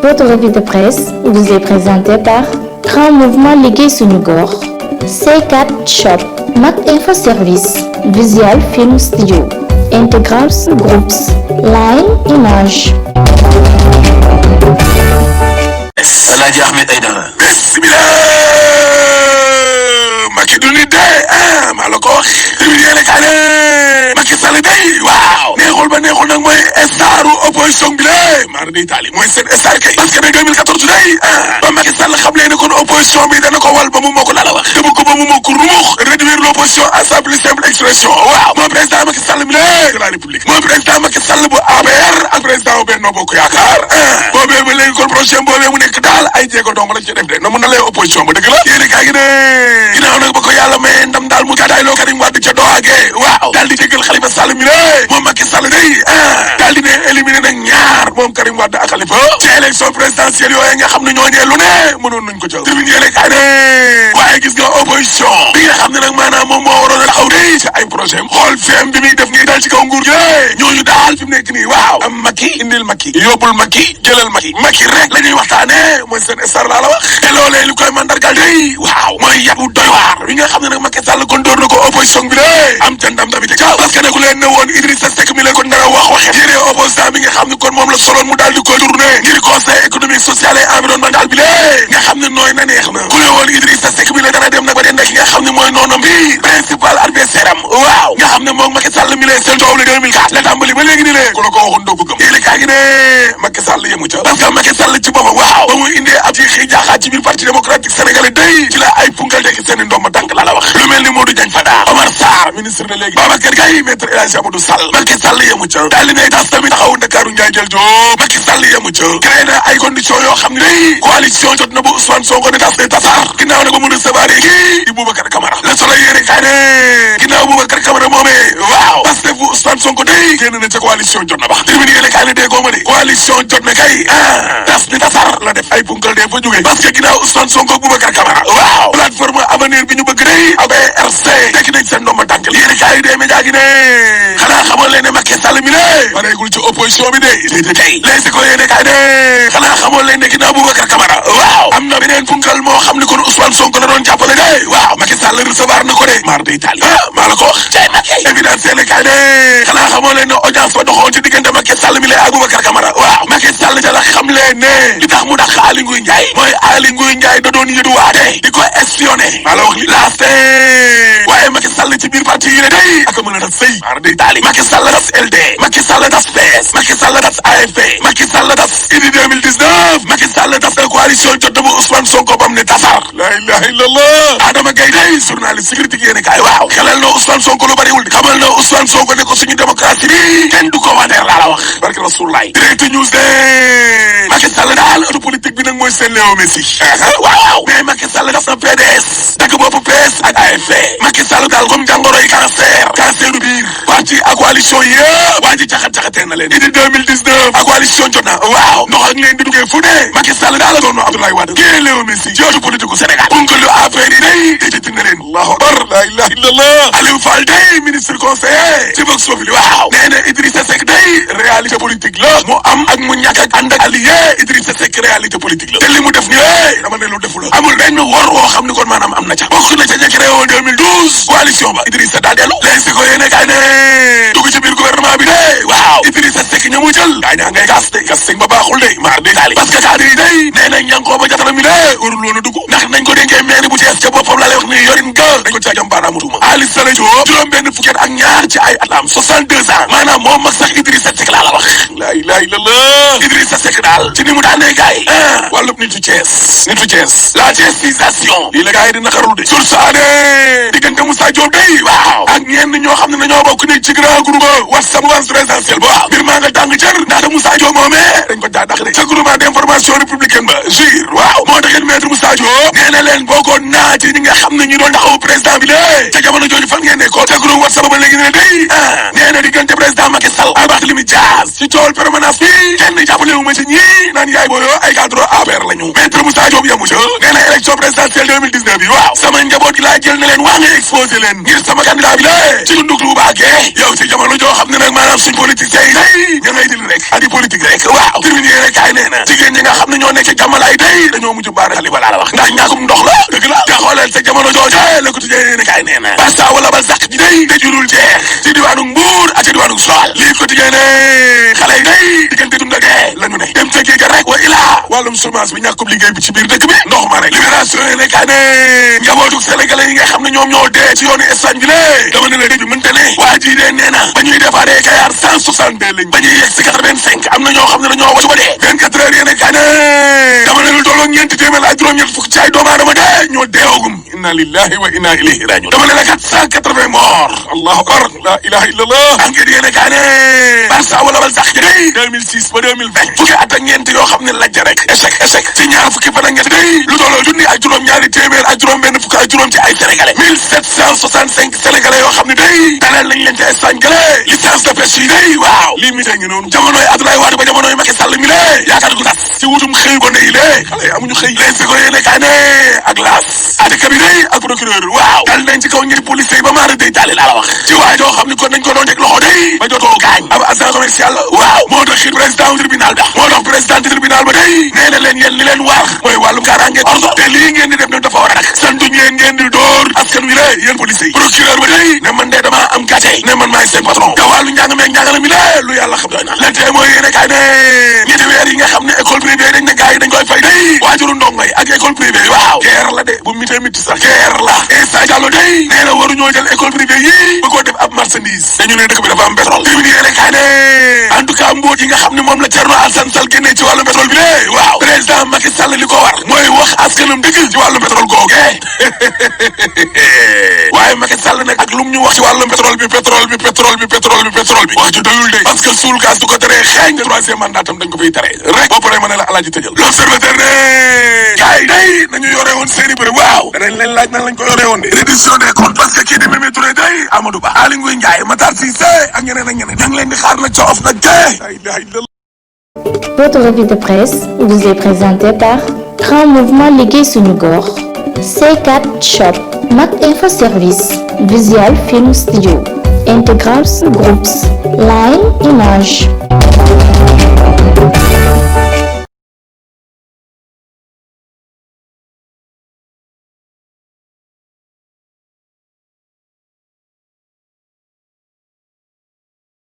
Votre revue de presse vous est présentée par Grand Mouvement Liggéey Sunu Gox, C4 Shop, Mak Info Service, Visual Film Studio, Integrams Groups, Line Image. Alaaji Ahmed Aïdara. Bismillah. Macky du nit de maa la ko wax. yéene kaa ne Macky Sall day waaw neexul ba neexul nag mooy staru opposition bi la maar di Italie mooy seen star kay parce que ne 2014 day ba Macky Sall xam leen ne kon opposition bi dana ko wal ba mu mokk la la wax dama ko ba mu mokk rumux réduire l'opposition à sa plus simple expression waaw moom président Macky Sall mi la de la République moom président Macky Sall bu APR ak président Benno Bokk Yaakaar boobee ba léegi kon projet boobee mu nekk daal ay jéego dong la ci def de na mun na lay opposition ba dëgg la yéene kaa gi ne ginnaaw nag ba ko yàlla may ndam daal mu gàddaay loo Karim Wade ca doage waaw daal di jégal Khalifa Sall mi ne moom Macky Sall day daal di ne éliminé nag ñaar moom Karim Wade ak Khalifa ci élection présidentielle yooyu nga xam ne ñooñee lu ne mënoon nañ ko jël tribune yéene kaa ne waaye gis nga opposition bi nga xam ne nag maanaam moom moo waroon a taxaw day ci ay projet xool feem bi muy def ngay dal ci kaw nguur gi ñooñu daal fi mu nekk nii waaw am Macky indil Macky yóbbul Macky jëlal Macky Macky rek la ñuy waxtaane mooy seen star laa la wax te loolee li koy mandargal day waaw mooy yabu doy waar bi nga xam ne nag Macky Sall kon door na ko opposition bi de am ca ndam tamit ca parce que ne ku leen ne woon Idrissa Seck mi la kon dara wax waxe yére opposant bi nga xam ne kon moom la soloon mu daal di koy tourné ngir conseil économique social et environnemental bi lée nga xam ne nooy na neex na ku ne woon Idrissa Seck mi la dana dem nag ba den ki nga xam ne mooy noonam bi principal adversaire am waaw nga xam ne moom Macky Sall mi la seen coow la 2004 la tàmbali ba léegi ni lee ku la ko waxoon doo ko gëm yéene kaa ngi ne Macky Sall yemu ca parce que Macky Sall ci boppam waaw ba muy indee ab ci xëy jaaxaat ci biir parti démocratique sénégalais day ci la ay punkal tekki seen i ndomba tànk laa la wax lu mel ni Modou Diagne Fada Omar Sarr ministre de léegi Babacar Gaye maître El Hadji Amadou Sall Macky Sall yemu ca daal di ne tas tamit taxawu Ndakaaru Ndiaye jël joo Macky Sall yemu ca créé na ay conditions yoo xam ne day coalition jot na ba Ousmane Sonko ne tas day tasar ginnaaw na ba mu recevoir kii di Boubacar Camara Le Soleil yéene kaa ne ginnaaw Boubacar Camara moomee waaw Pastef bu Ousmane Sonko day génn na ca coalition jot na ba tribune yéene kaa ne dee gooma de coalition jot na kay tas ni tasar la def ay punkal dee fa jógee parce que ginnaaw Ousmane Sonko ak Boubacar Camara waaw plateforme avenir bi ñu bëgg day ak BRC tekki nañ seen ndomba tànk yéene kaa yi dee média gi ne xanaa xamoon leen ne Macky Sall mi ne pareegul ci opposition bi de tey léegi ko yéene kaa ne xanaa xamoon leen ne ginnaaw Boubacar Camara waaw am na beneen punkal moo xam ne kon Ousmane Sonko la doon jàppale de waaw Macky Sall recevoir na ko de mar de Italie maa la ko wax cay Macky évidence yéene kaa ne xanaa xamoon leen ne audience ba doxoon ci diggante Macky Sall mi le ak Boubacar Camara waaw Macky Sall ca la xam leen ne li tax mu dàq Aly Ngouille Ndiaye mooy Aly Ngouille Ndiaye da doon yëduwaate di ko espionné maa la wax li laaste waaye Macky Sall ci biir parti yi ne day ak mën a das sëy mar de Italie Macky Sall das LD Macky Sall das PS Macky Sall das AFP Macky Sall das Idy 2019 Macky Sall das na coalition jot na ba Ousmane Sonko bam ne tasar la ilaha illallah Adama Gaye day journaliste critique yéene kaay waaw xelal na Ousmane Sonko lu bariwul de xamal na Ousmane Sonko ne ko suñu démocratie bi kenn du ko waneer laa la wax barke Rasulullah direct news de Macky Sall daal auto politique bi nag mooy seen Léo Messi waaw mais Macky Sall daf na PDS dagg bopp PS ak AFP Macky Sall daal comme jàngoroy cancer du biir parti ak coalition yëpp waa ji jaxat-jaxatee na leen Idy 2019 ak coalition jot na waaw ndox ak leen di duggee fu ne Macky Sall daal la doon Abdoulaye Wade kii Léo Messi ci auto politique u Sénégal bunkalu affaire yi day déjati na leen allahu akbar la ilaha illallah Aliou Fall day ministre conseiller ci Vox Populi waaw nee na Idrissa Seck day réalité politique la mu am ak mu ñàkk ak ànd ak allié Idrissa Seck réalité politique la te li mu def nii dama ne lu defu la amul benn wor woo xam ni kon maanaam am na ca bokk na ca ña créé woon 2012 coalition ba Idrissa daa dellu léegi ko yéene kaay ne dugg ci biir gouvernement bi de waaw Idrissa Seck ña mu jël gaa ñaa ngay gas de gas sëñ ba baaxul de maar de taali parce que cadre yi day nee nañ Yankhoba Diattara mi de warul woon a dugg ndax nañ ko dénkee maire bu Thiès ca boppam laa lay wax ni yorin ga dañ ko caa jam baaraamu tuuma Aliou Sall Diop juróom benn fukki at ak ñaar ci ay at la am 62 ans maanaam moom mag sax Idrissa Seck laa la wax la ilaha illallah Idrissa Seck daal ci ni mu daanee gars yi wàllub nitu Thiès la thièsisation lii la gars yi di naqarlu de sur saane diggante Moussa Diop day waaw ak ñenn ñoo xam ne dañoo bokk nekk ci grand groupe WhatsApp mouvance présidentielle ba waaw mbir maa nga tàng jër ndaxte Moussa Diop moomee dañ ko daadax de ca groupement d'information républicaine ba GIR waaw moo taxit maître Moussa Diop nee na leen bokkoon naa ci ñi nga xam ne ñu doon taxaw président bi de ca jamono jooju fan ngeen nekkoon te groupe WhatsApp ba léegi ne day nee na diggante président Macky Sall ak Barthélémy Dias ci coowal permanence bi kenn jàppale wu ma ci ñii naan yaay booyo ay cadre APR lañu. Maître Moussa Diop yamu ca nee na élection présidentielle 2019 bi waaw sama njaboot gi laa jël na leen wax nga exposé leen ngir sama candidat bi la ci dunduk lu baagee yow ci jamono joo xam ne nag maanaam suñ politiciens yi day ña ngay dil rek adi politique rek waaw terminé rek kaay nee na jigéen ñi nga xam ne ñoo nekk ci jàmmalaay day dañoo mujj baara xalifa laa la wax ndax ñaakum ndox la dëgg la te xoolal sa jamono jooje la ko tujjee ne kaay nee na Barça wala ba sax ji day te jurul jeex ci diwaanu Mbuur ak ci diwaanu Joal lii ko tujjee ne xale yi day diggante dund ak dee la ñu ne dem ca géej rek wa ilaa wàllum chômage bi ñàkkub liggéey bi ci biir dëkk bi ndox ma rek libération yi ne kaay ne njabootu sénégalais yi nga xam ne ñoom ñoo dee ci yoonu Espagne bi lé dama ne la dëj bi mënte ne waa ji dee nee na ba ñuy déparé Kayar 162 lañ ba ñuy yegg si 85 am na ñoo xam ne dañoo wàcc ba dee 24 heures yéene kaay ne dama ne lu tolloo ñeenti téeméer ak juróom-ñett fukk ci ay doomu aadama dee ñoo deewagum inna lillahi wa inna ilayhi rajiun dama ne la 480 morts allahu akbar la ilaha illallah enquête yéene kaay ne Barça wala bal sax day 2006 ba 2020 fukki at ak ñeent yoo xam ne lajja rek échec ci ñaar fukki fan ak ñett day lu tolloo junni ak juróom-ñaari téeméer ak juróom-benn fukk ak juróom ci ay sénégalais 1765 sénégalais yoo xam ne day dalal nañ leen ci Espagne gële licence de pêche yi day waaw lii mi ngi noonu jamonoy Abdoulaye Wade ba jamonoy Macky Sall mi lée yaakaar gu tas ci wutum xëy ko ne yi lée xale yi amuñu xëy leen si ko yéene kaa ne ak laas atekat bi day ak procureur waaw dal nañ ci kaw ñetti policiers yi ba maara day taali laa la wax ci waa joo xam ne kon nañ ko doon teg loxo day ba jot koo gaañ ab agent commercial waaw moo tax xit président tribunal ba moo tax président tribunal ba day nee na leen yéen li leen war mooy wàllum kaaraange ordre te lii ngeen di def nag dafa war a dak santuñ leen ngeen di dóor askan wi lée yéen policiers yi procureur ba day ne man de dama am gàcce ne man maay seen patron te wàllu njàng meeg njàngale mi lée lu yàlla xam doy na len tee mooy yéene kaay ne ñetti weer yi nga xam ne école privée dañ ne gars yi dañ koy fay day waajuru ndongo yi ak école privée waaw guerre la de bu mitee miti sax guerre la Issa Diallo day nee na waruñoo jël école privée yi ba ko def ab marchandise dañu ne dëkk bi dafa am pétrole terminé yéene kaay ne en tout cas mbóot yi nga xam ne moom la Thierno Alassane Sall génnee ci wàllu pétrole bi lée waaw président Macky Sall li ko war mooy wax askanam dëgg ci wàllu pétrole googee waaye Macky Sall nag ak lu mu ñu wax ci wàllum pétrole bi wax ci doyul de parce que suul gaz du ko teree xeeñ de troisième mandat tam dañ ko fiy tere rek boo paree ma ne la alaaji tëjal l'observateur ne gars yi day nañu yore woon seeni bëri waaw danañ leen laaj nan lañ ko yore woon de reddition des comptes parce que kii di Mimi Touré day Amadou Ba Aly Ngouille Ndiaye Matar Cissé ak ñeneen ña ngi leen di xaar nag ca of nag la ilaha illallah. Votre revue de presse vous est présentée par Grand Mouvement Liggéey Sunu Gox, C4 Shop, Mac Info Service, Visual Film Studio, Integrals Groups, Line Image.